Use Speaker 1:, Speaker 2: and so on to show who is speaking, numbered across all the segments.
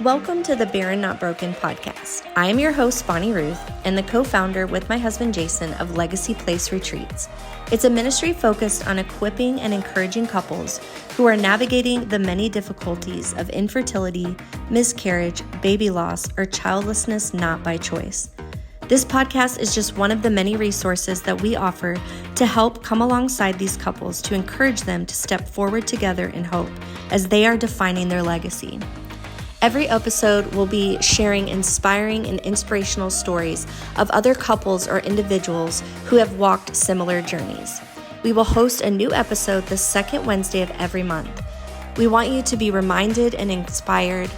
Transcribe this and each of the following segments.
Speaker 1: Welcome to the Barren Not Broken Podcast. I am your host, BonnieRuth, and the co-founder with my husband, Jason, of Legacy Place Retreats. It's a ministry focused on equipping and encouraging couples who are navigating the many difficulties of infertility, miscarriage, baby loss, or childlessness not by choice. This podcast is just one of the many resources that we offer to help come alongside these couples to encourage them to step forward together in hope as they are defining their legacy. Every episode will be sharing inspiring and inspirational stories of other couples or individuals who have walked similar journeys. We will host a new episode the second Wednesday of every month. We want you to be reminded and inspired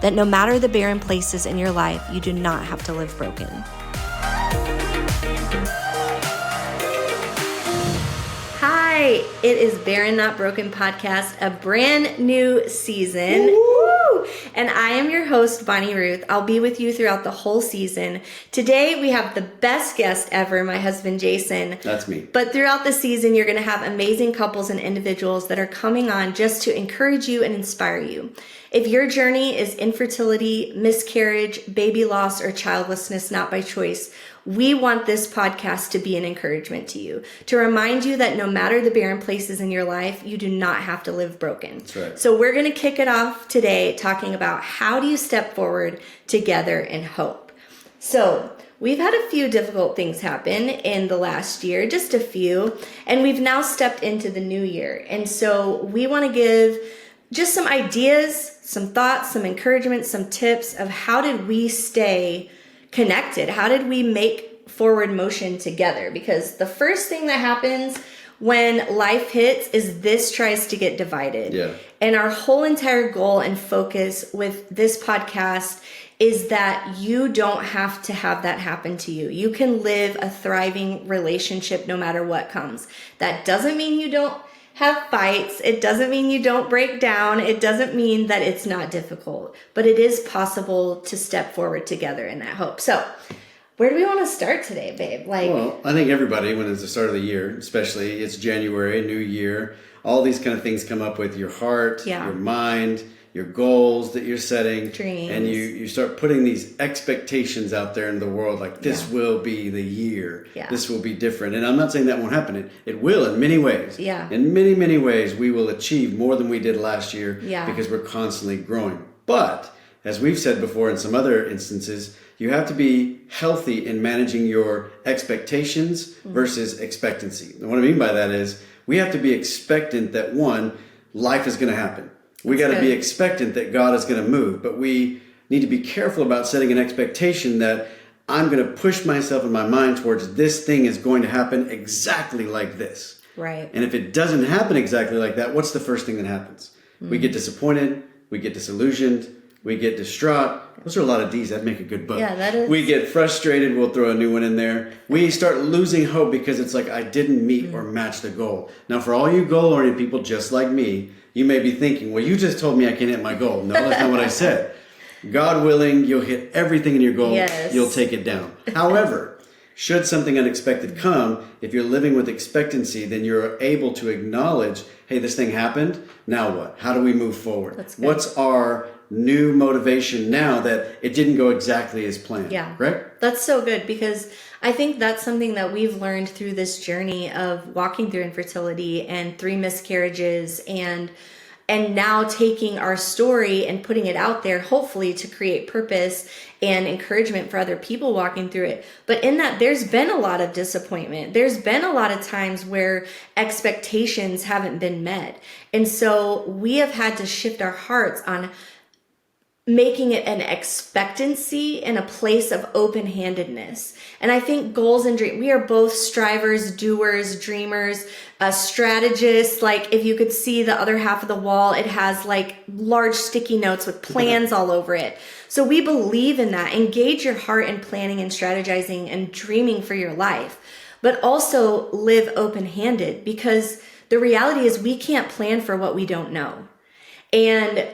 Speaker 1: that no matter the barren places in your life, you do not have to live broken. Hi, it is Barren Not Broken Podcast, a brand new season. Woo! And I am your host, BonnieRuth. I'll be with you throughout the whole season. Today, we have the best guest ever, my husband, Jason.
Speaker 2: That's me.
Speaker 1: But throughout the season, you're going to have amazing couples and individuals that are coming on just to encourage you and inspire you. If your journey is infertility, miscarriage, baby loss, or childlessness not by choice, we want this podcast to be an encouragement to you, to remind you that no matter the barren places in your life, you do not have to live broken.
Speaker 2: That's right.
Speaker 1: So we're going to kick it off today talking about how do you step forward together in hope. So we've had a few difficult things happen in the last year, just a few, and we've now stepped into the new year. And so we want to give just some ideas, some thoughts, some encouragement, some tips of how did we stay connected? How did we make forward motion together? Because the first thing that happens when life hits is this tries to get divided.
Speaker 2: Yeah.
Speaker 1: And our whole entire goal and focus with this podcast is that you don't have to have that happen to you. You can live a thriving relationship no matter what comes. That doesn't mean you don't have fights. It doesn't mean you don't break down. It doesn't mean that it's not difficult, but it is possible to step forward together in that hope. So where do we want to start today, babe?
Speaker 2: Well, I think everybody, when it's the start of the year, especially it's January, new year, all these kind of things come up with your heart, your mind, your goals that you're setting.
Speaker 1: Dreams.
Speaker 2: And you start putting these expectations out there in the world, like this will be the year.
Speaker 1: Yeah.
Speaker 2: This will be different. And I'm not saying that won't happen. It will in many ways.
Speaker 1: Yeah.
Speaker 2: In many, many ways, we will achieve more than we did last year because we're constantly growing. But as we've said before in some other instances, you have to be healthy in managing your expectations versus expectancy. And what I mean by that is we have to be expectant that, one, life is going to happen. We got to be expectant that God is going to move, but we need to be careful about setting an expectation that I'm going to push myself in my mind towards this thing is going to happen exactly like this.
Speaker 1: Right.
Speaker 2: And if it doesn't happen exactly like that, what's the first thing that happens? We get disappointed, we get disillusioned, we get distraught. Those are a lot of D's. That'd make a good book.
Speaker 1: Yeah, that is.
Speaker 2: We get frustrated. We'll throw a new one in there. We start losing hope because it's like I didn't meet or match the goal. Now, for all you goal-oriented people just like me, you may be thinking, well, you just told me I can't hit my goal. No, that's not what I said. God willing, you'll hit everything in your goal.
Speaker 1: Yes.
Speaker 2: You'll take it down. However, should something unexpected come, if you're living with expectancy, then you're able to acknowledge, hey, this thing happened. Now what? How do we move forward?
Speaker 1: That's good.
Speaker 2: What's our new motivation now that it didn't go exactly as planned?
Speaker 1: Yeah.
Speaker 2: Right?
Speaker 1: That's so good because I think that's something that we've learned through this journey of walking through infertility and 3 miscarriages and now taking our story and putting it out there, hopefully to create purpose and encouragement for other people walking through it. But in that, there's been a lot of disappointment. There's been a lot of times where expectations haven't been met. And so we have had to shift our hearts on making it an expectancy in a place of open-handedness. And I think goals and dreams, we are both strivers, doers, dreamers, strategists. Like if you could see the other half of the wall, it has like large sticky notes with plans all over it. So we believe in that. Engage your heart in planning and strategizing and dreaming for your life, but also live open-handed because the reality is we can't plan for what we don't know. And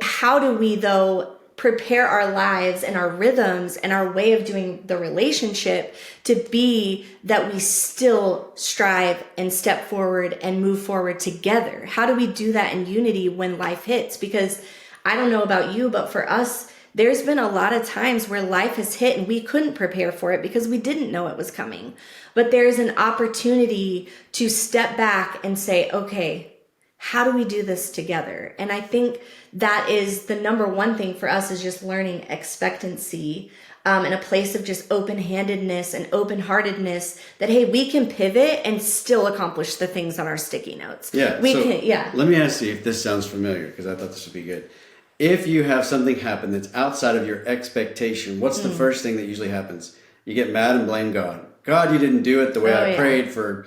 Speaker 1: how do we, though, prepare our lives and our rhythms and our way of doing the relationship to be that we still strive and step forward and move forward together? How do we do that in unity when life hits? Because I don't know about you, but for us, there's been a lot of times where life has hit and we couldn't prepare for it because we didn't know it was coming. But there's an opportunity to step back and say, okay, how do we do this together? And I think that is the number one thing for us, is just learning expectancy, in a place of just open-handedness and open-heartedness, that, hey, we can pivot and still accomplish the things on our sticky notes.
Speaker 2: Let me ask you if this sounds familiar, because I thought this would be good. If you have something happen that's outside of your expectation, what's the first thing that usually happens? You get mad and blame God. God, you didn't do it the way I prayed for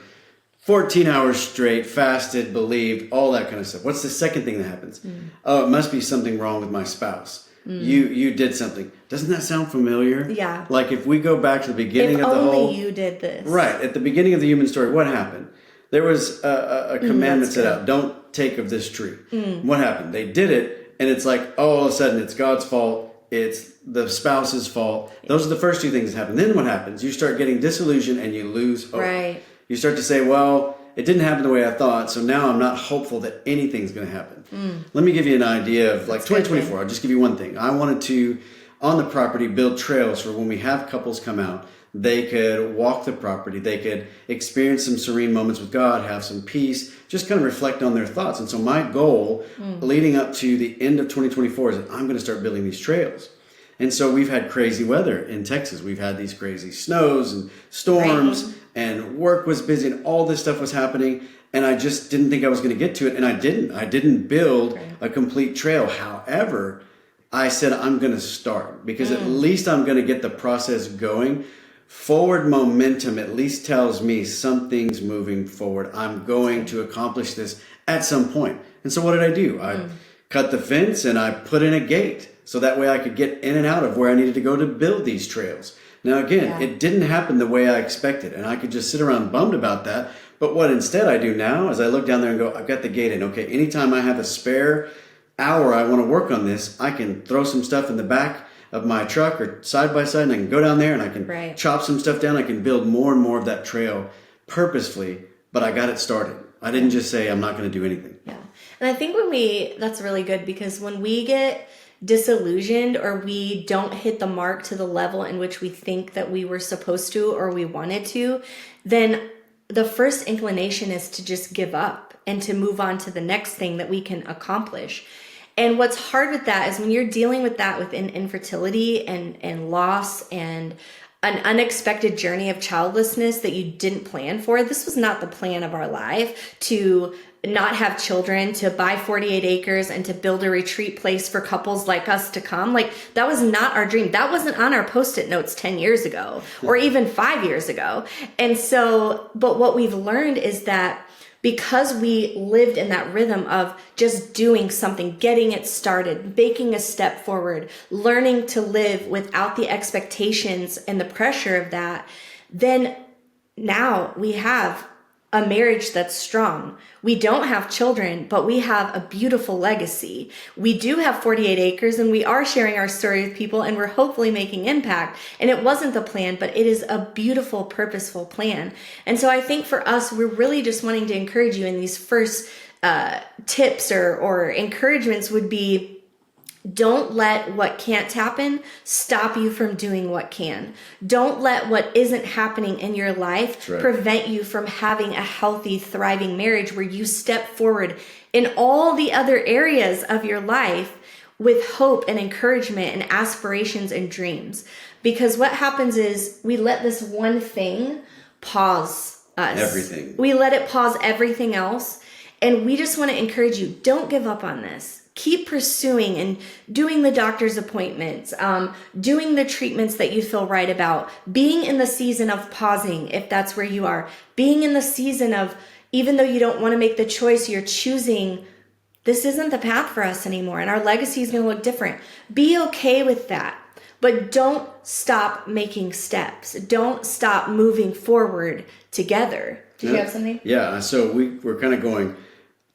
Speaker 2: 14 hours straight, fasted, believed, all that kind of stuff. What's the second thing that happens? Oh, it must be something wrong with my spouse. You did something. Doesn't that sound familiar?
Speaker 1: Yeah.
Speaker 2: Like if we go back to the beginning of the whole...
Speaker 1: If only you did this.
Speaker 2: Right. At the beginning of the human story, what happened? There was a commandment set out. Don't take of this tree. What happened? They did it, and it's like, all of a sudden, it's God's fault. It's the spouse's fault. Those are the first two things that happen. Then what happens? You start getting disillusioned and you lose hope.
Speaker 1: Right.
Speaker 2: You start to say, well, it didn't happen the way I thought, so now I'm not hopeful that anything's going to happen. Let me give you an idea of like 2024. I'll just give you one thing. I wanted to, on the property, build trails for when we have couples come out. They could walk the property. They could experience some serene moments with God, have some peace, just kind of reflect on their thoughts. And so my goal leading up to the end of 2024 is that I'm going to start building these trails. And so we've had crazy weather in Texas. We've had these crazy snows and storms, and work was busy and all this stuff was happening. And I just didn't think I was going to get to it. And I didn't build a complete trail. However, I said, I'm going to start, because at least I'm going to get the process going. Forward momentum at least tells me something's moving forward. I'm going to accomplish this at some point. And so what did I do? I cut the fence and I put in a gate, so that way I could get in and out of where I needed to go to build these trails. Now again, it didn't happen the way I expected, and I could just sit around bummed about that. But what instead I do now is I look down there and go, I've got the gate in. Okay, anytime I have a spare hour I want to work on this, I can throw some stuff in the back of my truck or side by side, and I can go down there and I can chop some stuff down. I can build more and more of that trail purposefully, but I got it started. I didn't just say I'm not going to do anything.
Speaker 1: Yeah. And I think that's really good, because when we get disillusioned or we don't hit the mark to the level in which we think that we were supposed to or we wanted to, then the first inclination is to just give up and to move on to the next thing that we can accomplish. And what's hard with that is when you're dealing with that within infertility and loss and an unexpected journey of childlessness that you didn't plan for. This was not the plan of our life, to not have children, to buy 48 acres and to build a retreat place for couples like us to come. Like, that was not our dream. That wasn't on our Post-it notes 10 years ago or even 5 years ago. And so, but what we've learned is that because we lived in that rhythm of just doing something, getting it started, making a step forward, learning to live without the expectations and the pressure of that, then now we have a marriage that's strong. We don't have children, but we have a beautiful legacy. We do have 48 acres, and we are sharing our story with people, and we're hopefully making impact. And it wasn't the plan, but it is a beautiful, purposeful plan. And so I think for us, we're really just wanting to encourage you in these first tips or encouragements would be, don't let what can't happen stop you from doing what can. Don't let what isn't happening in your life prevent you from having a healthy, thriving marriage where you step forward in all the other areas of your life with hope and encouragement and aspirations and dreams. Because what happens is we let this one thing pause us.
Speaker 2: Everything.
Speaker 1: We let it pause everything else. And we just want to encourage you, don't give up on this. Keep pursuing and doing the doctor's appointments, doing the treatments that you feel right about, being in the season of pausing, if that's where you are, being in the season of, even though you don't want to make the choice, you're choosing, this isn't the path for us anymore, and our legacy is going to look different. Be okay with that, but don't stop making steps. Don't stop moving forward together. Did you have something?
Speaker 2: Yeah, so we're kind of going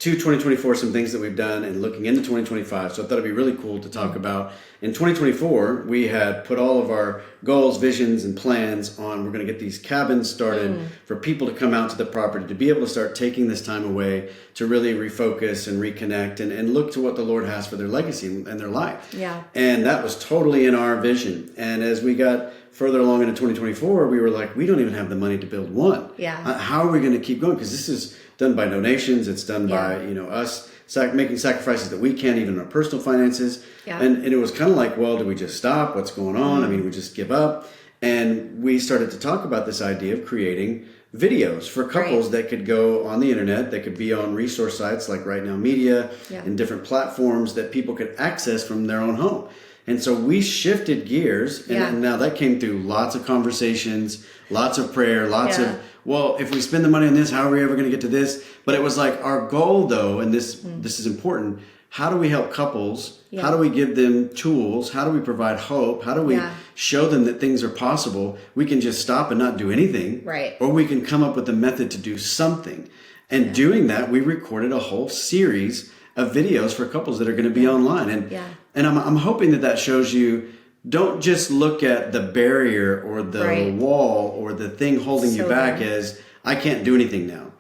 Speaker 2: to 2024, some things that we've done and looking into 2025. So I thought it'd be really cool to talk about. In 2024, we had put all of our goals, visions, and plans on, we're going to get these cabins started for people to come out to the property, to be able to start taking this time away to really refocus and reconnect and look to what the Lord has for their legacy and their life.
Speaker 1: Yeah.
Speaker 2: And that was totally in our vision. And as we got further along into 2024, we were like, we don't even have the money to build one.
Speaker 1: Yeah.
Speaker 2: How are we going to keep going? Because this is done by donations. It's done by, us making sacrifices that we can't even in our personal finances.
Speaker 1: Yeah.
Speaker 2: And it was kind of like, well, do we just stop? What's going on? I mean, we just give up. And we started to talk about this idea of creating videos for couples that could go on the internet, that could be on resource sites like Right Now Media and different platforms that people could access from their own home. And so we shifted gears, and now that came through lots of conversations, lots of prayer, lots of, well, if we spend the money on this, how are we ever going to get to this? But it was like our goal, though, and this is important, how do we help couples? How do we give them tools? How do we provide hope? How do we show them that things are possible? We can just stop and not do anything.
Speaker 1: Right.
Speaker 2: Or we can come up with a method to do something. And doing that, we recorded a whole series of videos for couples that are going to be online. And I'm hoping that shows you, don't just look at the barrier or the wall or the thing holding you back as, I can't do anything now.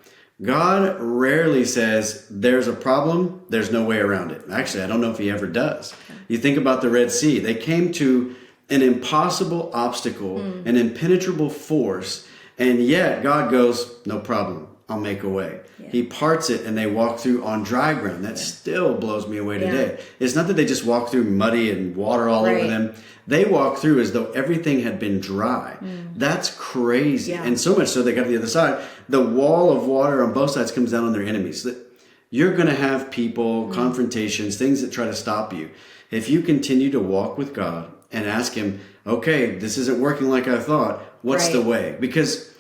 Speaker 2: God rarely says, there's a problem, there's no way around it. Actually, I don't know if he ever does. You think about the Red Sea. They came to an impossible obstacle, an impenetrable force, and yet God goes, no problem, I'll make a way. He parts it and they walk through on dry ground. That still blows me away today. It's not that they just walk through muddy and water all over them. They walk through as though everything had been dry. That's crazy. And so much so they got to the other side. The wall of water on both sides comes down on their enemies. You're going to have people, confrontations, things that try to stop you. If you continue to walk with God and ask him, okay, this isn't working like I thought, what's the way? Because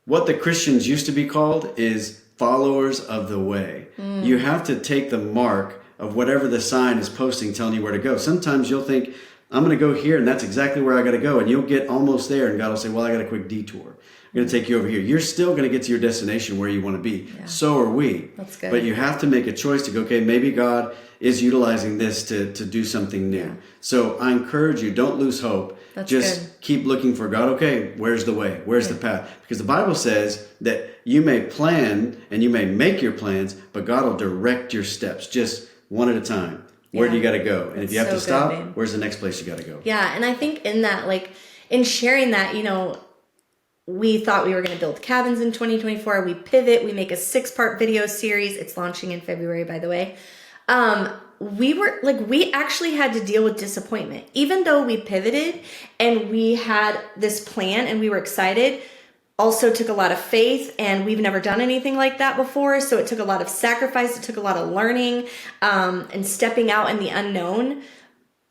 Speaker 2: what the Christians used to be called is followers of the way. You have to take the mark of whatever the sign is posting telling you where to go. Sometimes you'll think, I'm going to go here and that's exactly where I got to go. And you'll get almost there and God will say, well, I got a quick detour. I'm going to take you over here. You're still going to get to your destination where you want to be. So are we.
Speaker 1: That's good.
Speaker 2: But you have to make a choice to go, okay, maybe God is utilizing this to do something new. So I encourage you, don't lose hope. Just keep looking for God. Okay, where's the way? Where's the path? Because the Bible says that you may plan and you may make your plans, but God will direct your steps just one at a time. Where do you got to go? And if you have to stop, where's the next place you got to go?
Speaker 1: Yeah, and I think in that, like, in sharing that, we thought we were going to build cabins in 2024. We pivot. We make a 6-part video series. It's launching in February, by the way. We actually had to deal with disappointment. Even though we pivoted and we had this plan and we were excited, also took a lot of faith, and we've never done anything like that before. So it took a lot of sacrifice. It took a lot of learning, and stepping out in the unknown.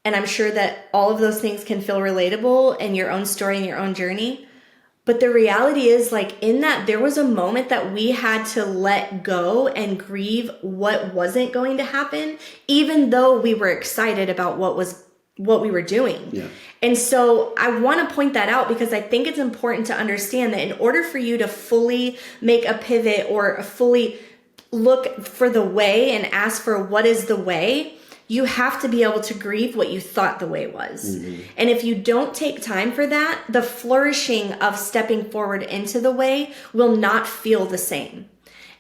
Speaker 1: And I'm sure that all of those things can feel relatable in your own story and your own journey. But the reality is, like, in that, there was a moment that we had to let go and grieve what wasn't going to happen, even though we were excited about what we were doing. Yeah. And so I want to point that out because I think it's important to understand that in order for you to fully make a pivot or fully look for the way and ask for what is the way, you have to be able to grieve what you thought the way was. And if you don't take time for that, the flourishing of stepping forward into the way will not feel the same.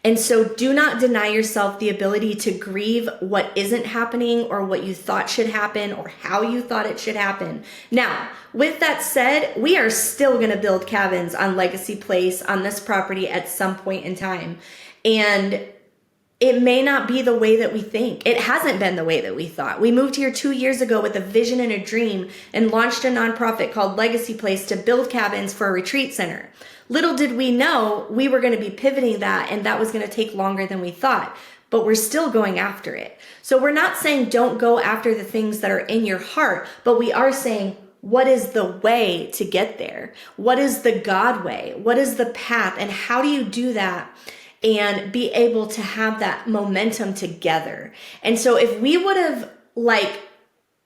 Speaker 1: And so do not deny yourself the ability to grieve what isn't happening or what you thought should happen or how you thought it should happen. Now, with that said, we are still going to build cabins on Legacy Place on this property at some point in time. And it may not be the way that we think. It hasn't been the way that we thought. We moved here 2 years ago with a vision and a dream and launched a nonprofit called Legacy Place to build cabins for a retreat center. Little did we know we were going to be pivoting that, and that was going to take longer than we thought. But we're still going after it. So we're not saying don't go after the things that are in your heart, but we are saying, what is the way to get there? What is the God way? What is the path? And how do you do that and be able to have that momentum together? And so if we would have,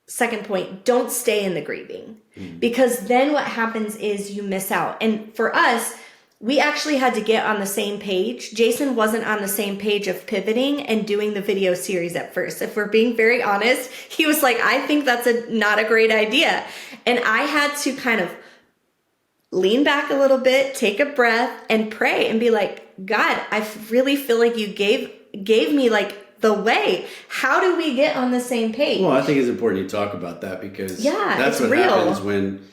Speaker 1: second point, don't stay in the grieving, because then what happens is you miss out. And for us, we actually had to get on the same page. Jason wasn't on the same page of pivoting and doing the video series at first. If we're being very honest, he was like, I think that's not a great idea. And I had to kind of lean back a little bit, take a breath, and pray and be like, God, I really feel like you gave me like the way. How do we get on the same page?
Speaker 2: Well, I think it's important you talk about that, because that's what
Speaker 1: real.
Speaker 2: happens when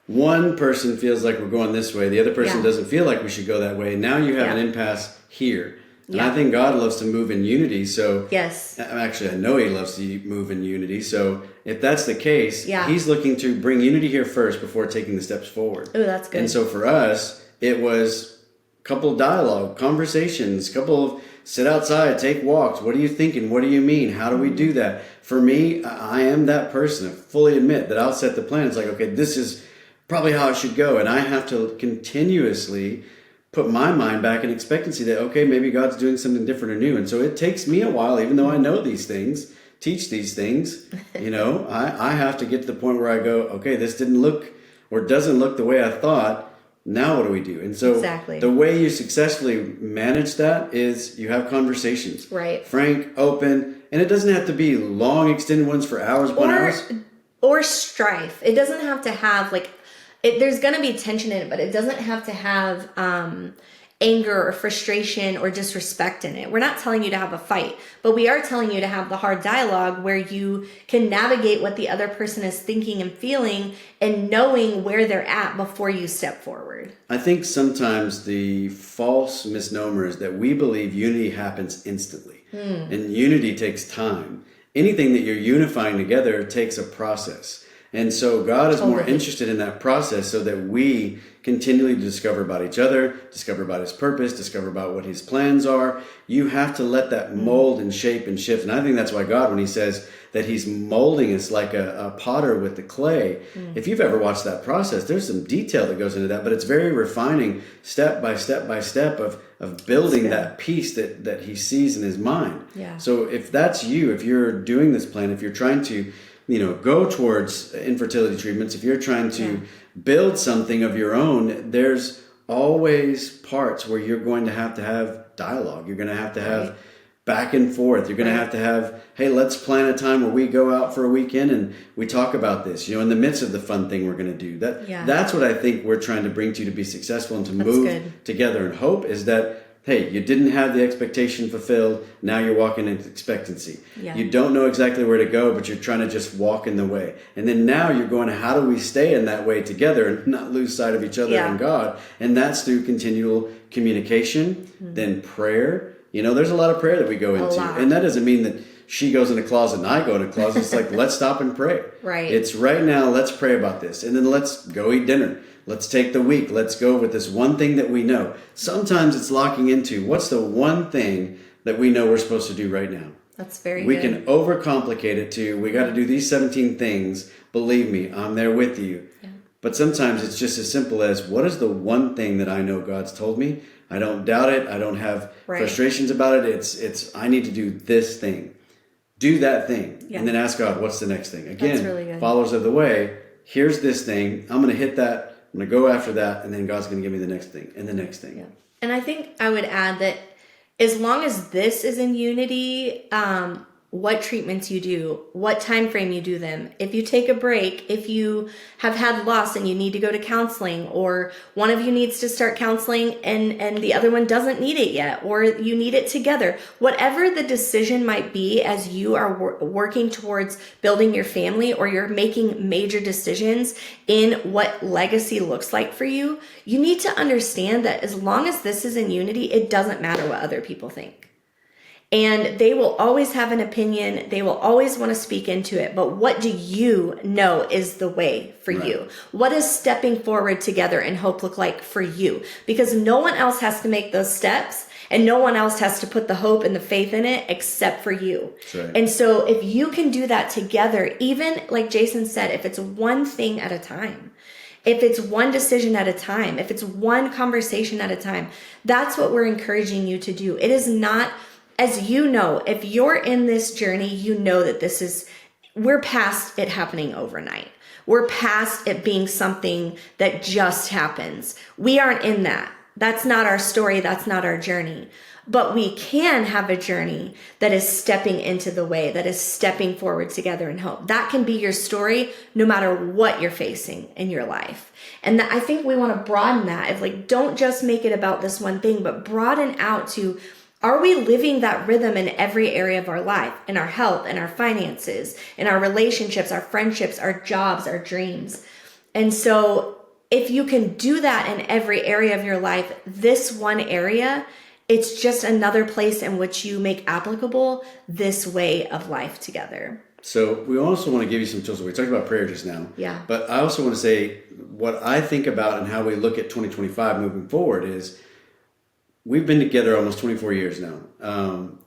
Speaker 2: one person feels like we're going this way, the other person doesn't feel like we should go that way. Now you have an impasse here. And I think God loves to move in unity. So actually, I know he loves to move in unity. So if that's the case, he's looking to bring unity here first before taking the steps forward.
Speaker 1: Oh, that's good.
Speaker 2: And so for us, it was a couple of dialogue, conversations, couple of sit outside, take walks. What are you thinking? What do you mean? How do we do that? For me, I am that person. I fully admit that I'll set the plan. It's like, okay, this is probably how it should go. And I have to continuously put my mind back in expectancy that, okay, maybe God's doing something different or new. And so it takes me a while, even though I know these things, teach these things, I have to get to the point where I go, okay, this didn't look or doesn't look the way I thought. Now what do we do? And so the way you successfully manage that is you have conversations.
Speaker 1: Right.
Speaker 2: Frank, open, and it doesn't have to be long, extended ones for hours upon hours.
Speaker 1: Or strife. It doesn't have to have there's going to be tension in it, but it doesn't have to have anger or frustration or disrespect in it. We're not telling you to have a fight, but we are telling you to have the hard dialogue where you can navigate what the other person is thinking and feeling and knowing where they're at before you step forward.
Speaker 2: I think sometimes the false misnomer is that we believe unity happens instantly, and unity takes time. Anything that you're unifying together takes a process. And so God is more interested in that process so that we continually discover about each other, discover about his purpose, discover about what his plans are. You have to let that mold and shape and shift. And I think that's why God, when he says that he's molding us like a potter with the clay, if you've ever watched that process, there's some detail that goes into that, but it's very refining step by step by step of building that piece that he sees in his mind.
Speaker 1: Yeah.
Speaker 2: So if that's you, if you're doing this plan, if you're trying to go towards infertility treatments, if you're trying to build something of your own, there's always parts where you're going to have dialogue. You're going to have back and forth. You're going to have, hey, let's plan a time where we go out for a weekend and we talk about this, in the midst of the fun thing we're going to do. That's what I think we're trying to bring to you to be successful and to move together. And hope is that, hey, you didn't have the expectation fulfilled. Now you're walking into expectancy. Yeah. You don't know exactly where to go, but you're trying to just walk in the way. And then now you're going, how do we stay in that way together and not lose sight of each other and God? And that's through continual communication, then prayer. There's a lot of prayer that we go into. And that doesn't mean that she goes in a closet and I go in a closet. It's like, let's stop and pray.
Speaker 1: Right.
Speaker 2: It's right now, let's pray about this. And then let's go eat dinner. Let's take the week. Let's go with this one thing that we know. Sometimes it's locking into what's the one thing that we know we're supposed to do right now.
Speaker 1: That's very
Speaker 2: We
Speaker 1: good.
Speaker 2: can overcomplicate it to, we got to do these 17 things. Believe me, I'm there with you. Yeah. But sometimes it's just as simple as, what is the one thing that I know God's told me? I don't doubt it. I don't have frustrations about it. It's I need to do this thing. Do that thing. Yeah. And then ask God, what's the next thing? Again, really followers of the way, here's this thing. I'm going to hit that. I'm going to go after that, and then God's going to give me the next thing and the next thing.
Speaker 1: Yeah. And I think I would add that as long as this is in unity, what treatments you do, what time frame you do them, if you take a break, if you have had loss and you need to go to counseling, or one of you needs to start counseling and the other one doesn't need it yet, or you need it together, whatever the decision might be as you are working towards building your family, or you're making major decisions in what legacy looks like for you, you need to understand that as long as this is in unity, it doesn't matter what other people think. And they will always have an opinion. They will always want to speak into it. But what do you know is the way for you? What does stepping forward together in hope look like for you? Because no one else has to make those steps, and no one else has to put the hope and the faith in it except for you. Right. And so if you can do that together, even like Jason said, if it's one thing at a time, if it's one decision at a time, if it's one conversation at a time, that's what we're encouraging you to do. It is not... As you know, if you're in this journey, you know that we're past it happening overnight. We're past it being something that just happens. We aren't in that. That's not our story. That's not our journey. But we can have a journey that is stepping into the way, that is stepping forward together in hope. That can be your story no matter what you're facing in your life. And I think we want to broaden that. If like, don't just make it about this one thing, but broaden out to, are we living that rhythm in every area of our life, in our health, in our finances, in our relationships, our friendships, our jobs, our dreams? And so if you can do that in every area of your life, this one area, it's just another place in which you make applicable this way of life together.
Speaker 2: So we also want to give you some tools. We talked about prayer just now.
Speaker 1: Yeah.
Speaker 2: But I also want to say what I think about and how we look at 2025 moving forward is we've been together almost 24 years now.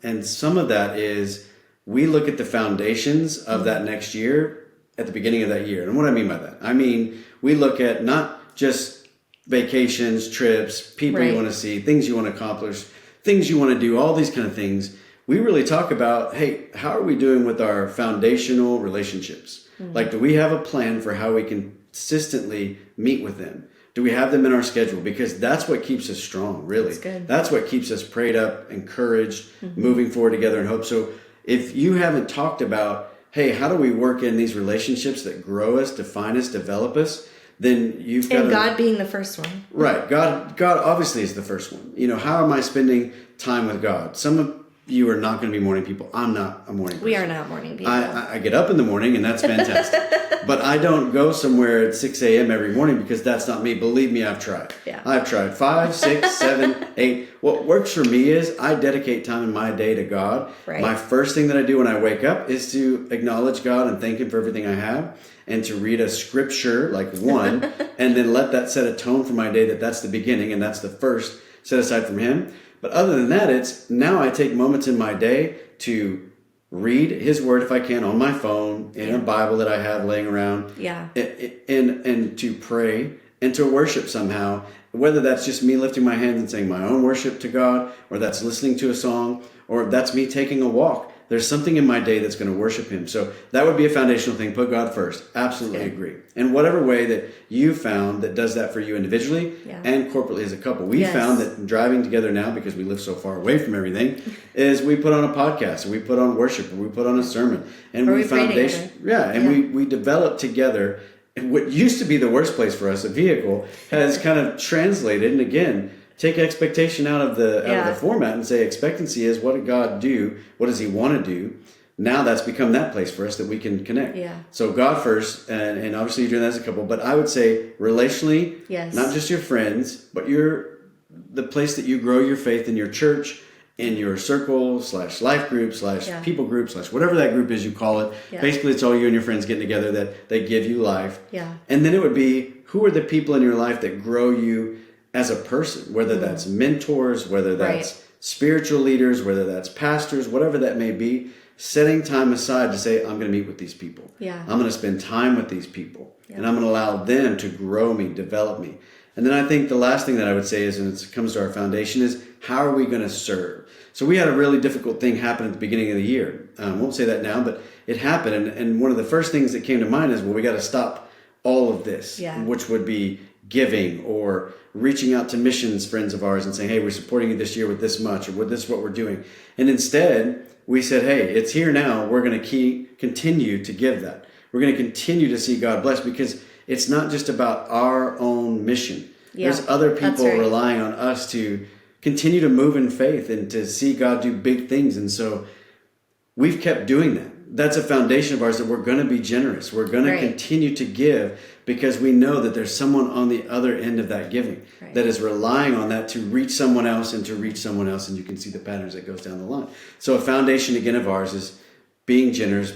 Speaker 2: And some of that is we look at the foundations of that next year at the beginning of that year. And what I mean by that, I mean, we look at not just vacations, trips, people you want to see, things you want to accomplish, things you want to do, all these kind of things. We really talk about, hey, how are we doing with our foundational relationships? Like, do we have a plan for how we can consistently meet with them? Do we have them in our schedule? Because that's what keeps us strong, really. That's what keeps us prayed up, encouraged, moving forward together in hope. So if you haven't talked about, hey, how do we work in these relationships that grow us, define us, develop us? Then you've got
Speaker 1: God being the first one.
Speaker 2: Right. God obviously is the first one. You know, how am I spending time with God? Some of you are not going to be morning people. I'm not a morning person.
Speaker 1: We are not morning people.
Speaker 2: I get up in the morning and that's fantastic. But I don't go somewhere at 6 a.m. every morning because that's not me. Believe me, I've tried.
Speaker 1: Yeah.
Speaker 2: I've tried 5, 6, 7, 8. What works for me is I dedicate time in my day to God.
Speaker 1: Right.
Speaker 2: My first thing that I do when I wake up is to acknowledge God and thank Him for everything I have, and to read a scripture, like one, and then let that set a tone for my day, that's the beginning and that's the first set aside from Him. But other than that, it's now I take moments in my day to read His Word if I can on my phone, in a Bible that I have laying around, and to pray and to worship somehow, whether that's just me lifting my hands and saying my own worship to God, or that's listening to a song, or that's me taking a walk. There's something in my day that's going to worship Him. So that would be a foundational thing. Put God first. Absolutely agree. And whatever way that you found that does that for you individually and corporately as a couple. We found that driving together now, because we live so far away from everything, is we put on a podcast, or we put on worship, or we put on a sermon. And we foundation. We develop together. And what used to be the worst place for us, a vehicle, has kind of translated. And again, take expectation out of the format and say expectancy is, what did God do? What does He want to do? Now that's become that place for us that we can connect. Yeah. So God first, and obviously you're doing that as a couple, but I would say relationally, not just your friends, but the place that you grow your faith in your church, in your circle / life group / people group / whatever that group is you call it. Basically, it's all you and your friends getting together that they give you life. And then it would be, who are the people in your life that grow you as a person, whether that's mentors, whether that's spiritual leaders, whether that's pastors, whatever that may be, setting time aside to say, I'm going to meet with these people. I'm going to spend time with these people, and I'm going to allow them to grow me, develop me. And then I think the last thing that I would say is, and it comes to our foundation, is how are we going to serve? So we had a really difficult thing happen at the beginning of the year. I won't say that now, but it happened. And one of the first things that came to mind is, well, we got to stop all of this, which would be giving or reaching out to missions friends of ours and saying, hey, we're supporting you this year with this much, or with this what we're doing. And instead, we said, hey, it's here now. We're going to continue to give that. We're going to continue to see God bless, because it's not just about our own mission. There's other people relying on us to continue to move in faith and to see God do big things. And so we've kept doing that. That's a foundation of ours, that we're going to be generous. We're going to continue to give, because we know that there's someone on the other end of that giving that is relying on that to reach someone else and to reach someone else. And you can see the patterns that goes down the line. So a foundation again of ours is being generous,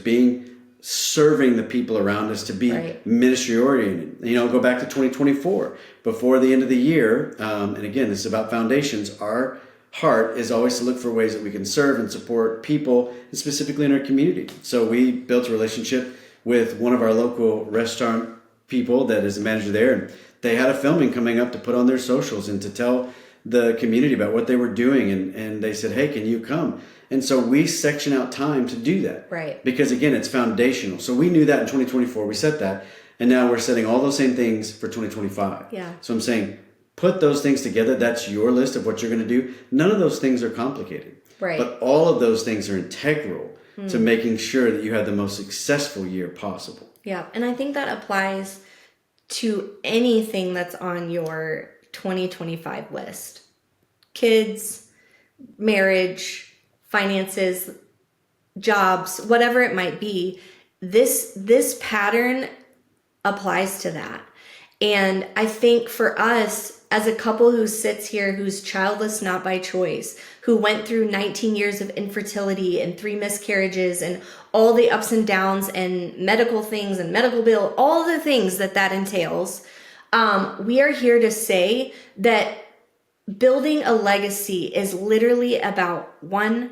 Speaker 2: serving the people around us, to be ministry oriented. You know, go back to 2024, before the end of the year. And again, this is about foundations. Our heart is always to look for ways that we can serve and support people, and specifically in our community. So we built a relationship with one of our local restaurant people that is a manager there, and they had a filming coming up to put on their socials and to tell the community about what they were doing. And they said, hey, can you come? And so we section out time to do that. Because again, it's foundational. So we knew that in 2024, we set that. And now we're setting all those same things for 2025. So I'm saying, put those things together. That's your list of what you're going to do. None of those things are complicated.
Speaker 1: Right.
Speaker 2: But all of those things are integral to making sure that you have the most successful year possible.
Speaker 1: Yeah. And I think that applies to anything that's on your 2025 list. Kids, marriage, finances, jobs, whatever it might be. This pattern applies to that. And I think for us, as a couple who sits here, who's childless not by choice, who went through 19 years of infertility and 3 miscarriages and all the ups and downs and medical things and medical bill, all the things that entails, we are here to say that building a legacy is literally about one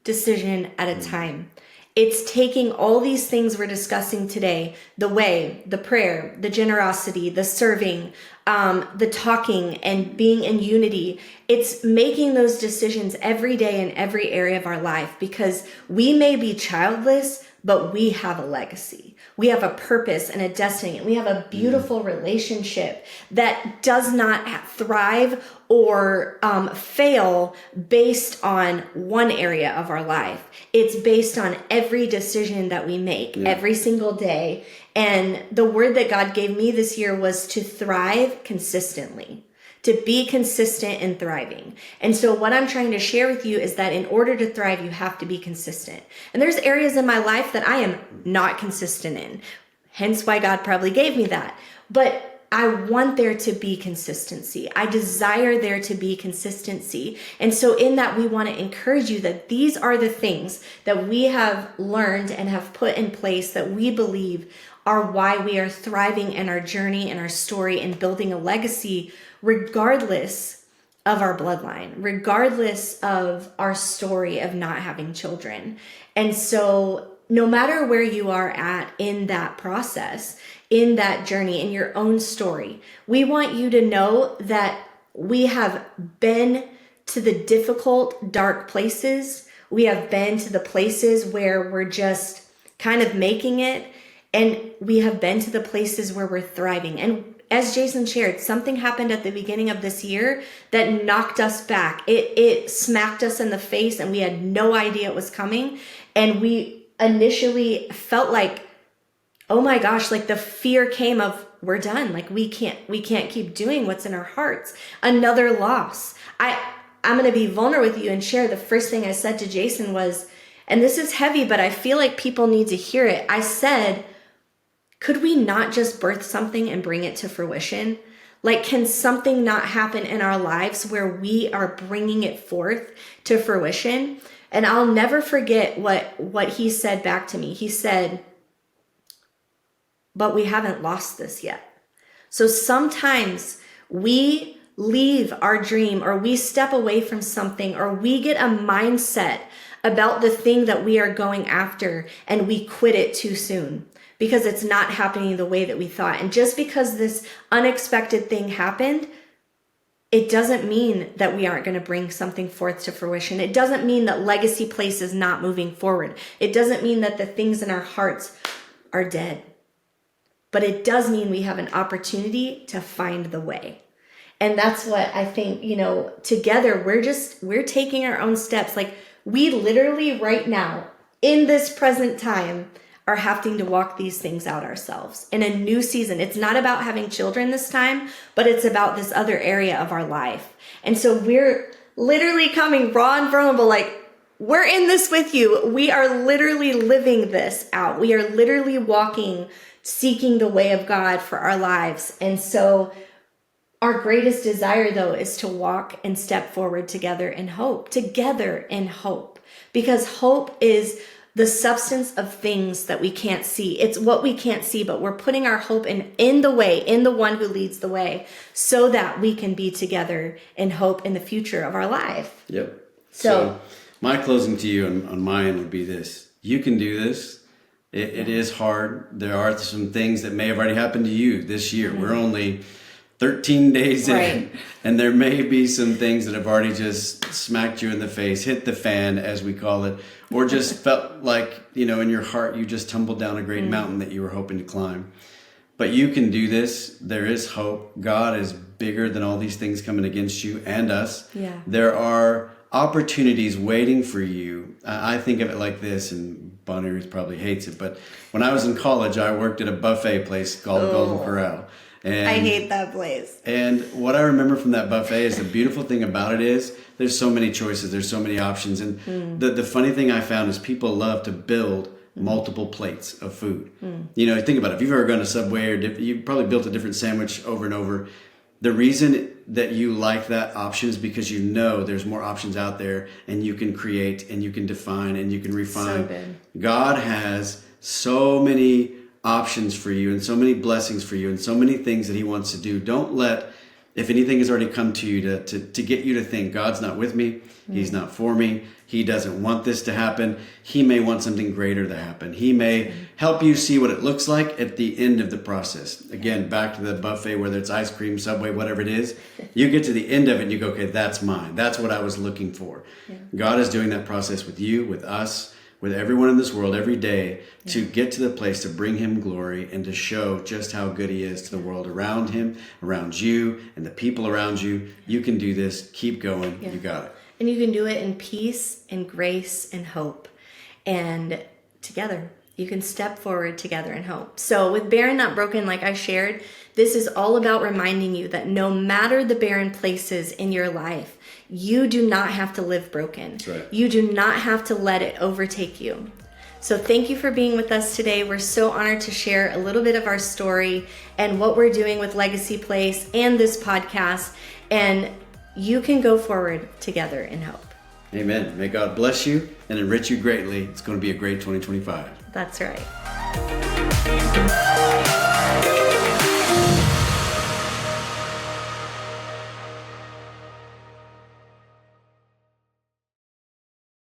Speaker 1: decision at a time. It's taking all these things we're discussing today, the way, the prayer, the generosity, the serving, the talking and being in unity. It's making those decisions every day in every area of our life, because we may be childless, but we have a legacy. We have a purpose and a destiny, and we have a beautiful relationship that does not thrive or fail based on one area of our life. It's based on every decision that we make every single day. And the word that God gave me this year was to thrive consistently, to be consistent in thriving. And so what I'm trying to share with you is that in order to thrive, you have to be consistent. And there's areas in my life that I am not consistent in, hence why God probably gave me that. But I want there to be consistency. I desire there to be consistency. And so in that, we want to encourage you that these are the things that we have learned and have put in place that we believe are why we are thriving in our journey and our story and building a legacy, regardless of our bloodline, regardless of our story of not having children. And so no matter where you are at in that process, in that journey, in your own story, we want you to know that we have been to the difficult, dark places. We have been to the places where we're just kind of making it. And we have been to the places where we're thriving. And as Jason shared, something happened at the beginning of this year that knocked us back. It smacked us in the face, and we had no idea it was coming. And we initially felt like, oh my gosh, like the fear came of, we're done. Like we can't keep doing what's in our hearts. Another loss. I'm going to be vulnerable with you and share. The first thing I said to Jason was, and this is heavy, but I feel like people need to hear it. I said, could we not just birth something and bring it to fruition? Like, can something not happen in our lives where we are bringing it forth to fruition? And I'll never forget what he said back to me. He said, but we haven't lost this yet. So sometimes we leave our dream, or we step away from something, or we get a mindset about the thing that we are going after, and we quit it too soon because it's not happening the way that we thought. And just because this unexpected thing happened, it doesn't mean that we aren't going to bring something forth to fruition. It doesn't mean that Legacy Place is not moving forward. It doesn't mean that the things in our hearts are dead. But it does mean we have an opportunity to find the way. And that's what I think, together we're taking our own steps. Like, we literally right now, in this present time, are having to walk these things out ourselves in a new season. It's not about having children this time, but it's about this other area of our life. And so we're literally coming raw and vulnerable, like, we're in this with you. We are literally living this out. We are literally walking, seeking the way of God for our lives. And so our greatest desire, though, is to walk and step forward together in hope, because hope is the substance of things that we can't see. It's what we can't see, but we're putting our hope in the way, in the one who leads the way, so that we can be together in hope in the future of our life.
Speaker 2: Yep. So my closing to you on my end would be this. You can do this. It is hard. There are some things that may have already happened to you this year. Mm-hmm. We're only 13 days in, and there may be some things that have already just smacked you in the face, hit the fan, as we call it, or just felt like, in your heart, you just tumbled down a great mountain that you were hoping to climb. But you can do this. There is hope. God is bigger than all these things coming against you and us.
Speaker 1: Yeah.
Speaker 2: There are opportunities waiting for you. I think of it like this, and BonnieRuth probably hates it, but when I was in college, I worked at a buffet place called Golden Corral. And
Speaker 1: I hate that place.
Speaker 2: And what I remember from that buffet is the beautiful thing about it is there's so many choices, there's so many options. And the funny thing I found is people love to build multiple plates of food. You know, think about it. If you've ever gone to Subway or you've probably built a different sandwich over and over. The reason that you like that option is because you know there's more options out there, and you can create and you can define and you can refine.
Speaker 1: So good.
Speaker 2: God has so many options for you and so many blessings for you and so many things that he wants to do. Don't let, if anything has already come to you to get you to think God's not with me, he's not for me, he doesn't want this to happen, he may want something greater to happen. He may help you see what it looks like at the end of the process. Again, back to the buffet, whether it's ice cream, Subway, whatever it is, you get to the end of it and you go, okay, that's mine. That's what I was looking for. Yeah. God is doing that process with you, with us, with everyone in this world every day to get to the place to bring him glory and to show just how good he is to the world around him, around you, and the people around you. You can do this. Keep going. You got it.
Speaker 1: And you can do it in peace and grace and hope. And together, you can step forward together in hope. So with Barren Not Broken, like I shared, this is all about reminding you that no matter the barren places in your life, you do not have to live broken.
Speaker 2: That's right.
Speaker 1: You do not have to let it overtake you. So thank you for being with us today. We're so honored to share a little bit of our story and what we're doing with Legacy Place and this podcast. And you can go forward together in hope.
Speaker 2: Amen. May God bless you and enrich you greatly. It's going to be a great 2025.
Speaker 1: That's right.